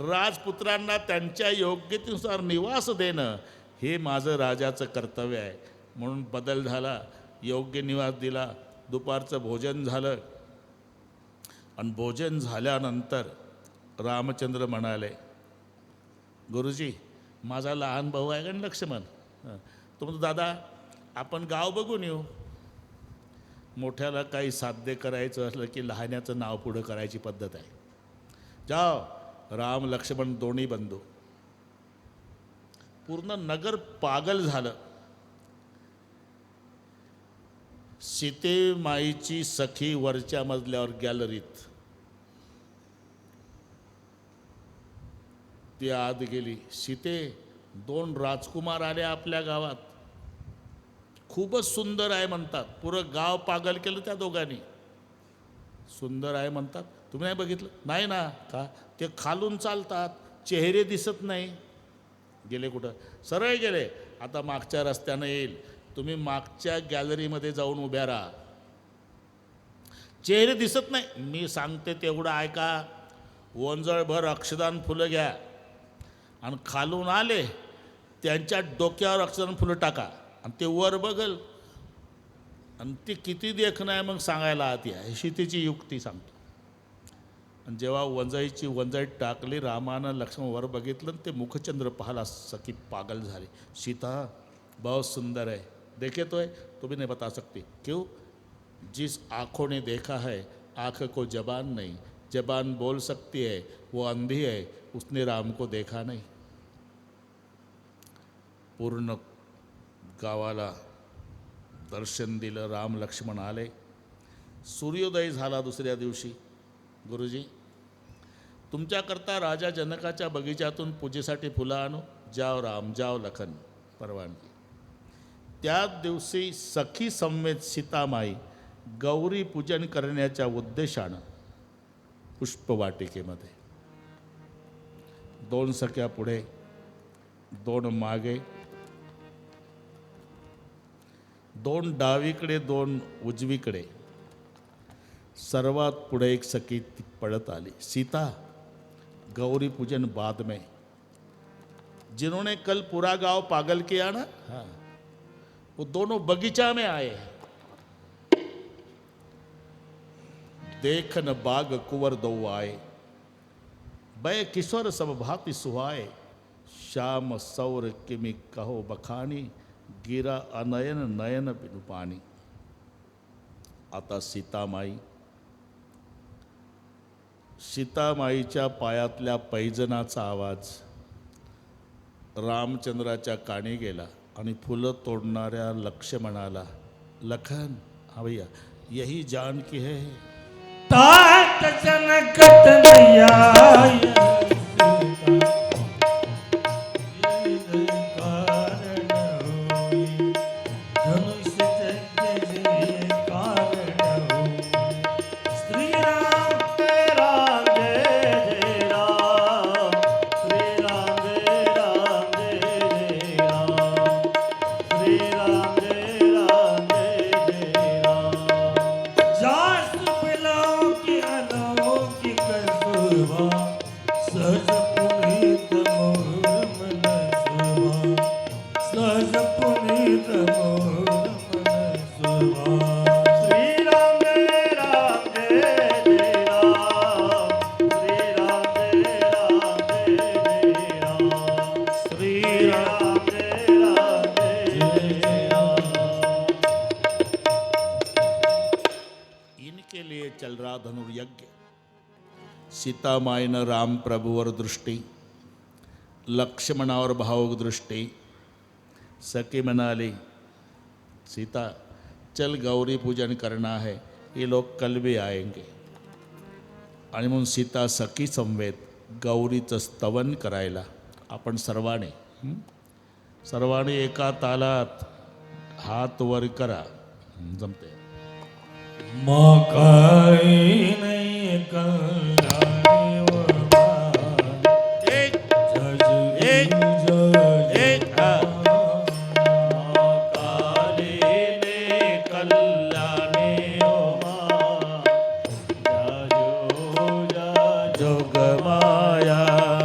राजपुत्रांना त्यांच्या योग्यतेनुसार निवास देणं हे माझं राजाचं कर्तव्य आहे. म्हणून बदल झाला, योग्य निवास दिला, दुपारचं भोजन झालं. आणि भोजन झाल्यानंतर रामचंद्र म्हणाले, गुरुजी माझा लहान भाऊ आहे का लक्ष्मण, तो म्हणतो दादा आपण गाव बघून येऊ. मोठ्याला काही साध्य करायचं असलं की लहान्याचं नाव पुढं करायची पद्धत आहे. जाओ. राम लक्ष्मण दोन्ही बंधू. पूर्ण नगर पागल झालं. सीतेमाईची सखी वरच्या मजल्यावर गॅलरीत, ती आत गेली. सीते, 2 राजकुमार आले आपल्या गावात, खूपच सुंदर आहे म्हणतात. पुरं गाव पागल केलं त्या दोघांनी. सुंदर आहे म्हणतात, तुम्ही नाही बघितलं? नाही ना. का? ते खालून चालतात, चेहरे दिसत नाही. गेले कुठं? सरळ गेले. आता मागच्या रस्त्यानं येईल, तुम्ही मागच्या गॅलरीमध्ये जाऊन उभ्या राहा. चेहरे दिसत नाही. मी सांगते तेवढं ऐका. ओंजळभर अक्षदान फुलं घ्या आणि खालून आले त्यांच्या डोक्यावर अक्षदान फुलं टाका आणि ते वर बघल आणि ती किती देखणं आहे मग सांगायला आती आहे. अशी तिची युक्ती सांगतो. आणि जेव्हा वंजाई टाकली, रामानं लक्ष्मण वर बघितलं, ते मुखचंद्र पाहला. सखी पागल झाली. सीता बहुत सुंदर है, देखे तो है, तो भी नहीं बता सकती. क्यों? जिस आँखों ने देखा है, आँख को जबान नहीं, जबान बोल सकती है, वो अंधी है, उसने राम को देखा नहीं. पूर्ण गावाला दर्शन दिलं. राम लक्ष्मण आले. सूर्योदय झाला दुसऱ्या दिवशी. गुरुजी तुमच्याकरता राजा जनकाच्या बगीच्यातून पूजेसाठी फुलं आणू? जाओ राम, जाओ लखन, परवानगी. त्याच दिवशी सखी समवेत सीतामाई गौरी पूजन करण्याच्या उद्देशानं पुष्पवाटिकेमध्ये 2 सख्या पुढे, 2 मागे, 2 डावीकडे, 2 उजवीकडे, सर्वात पुढे एक सखी पड़त आली. सीता, गौरी पूजन बाद में. जिन्होंने कल पूरा गांव पागल किया ना, हाँ, वो दोनों बगीचा में आए हैं. देखन बाग कुंवर दो आए, बै किशोर सब भांति सुहाए. श्याम सौर किमि कहो बखानी, गिरा अनयन नयन बिनु पानी. आता सीतामाईच्या पायातल्या पैजनाचा आवाज रामचंद्राच्या कानी गेला आणि फुलं तोडणाऱ्या लक्ष्मणाला, लखन, हाँ भैया, यही जानकी है. तात जनकत नैया धनुर्यज्ञ. सीतामाईनं राम प्रभूवर दृष्टी, लक्ष्मणावर भावुक दृष्टी. सखी म्हणाली, सीता चल गौरी पूजन करना है, ये लोग कल भी आएंगे. आणि म्हणून सीता सखी समवेत गौरीचं स्तवन करायला आपण सर्वांनी एका तालात हात वर करा. जमते. मकाई नहीं कल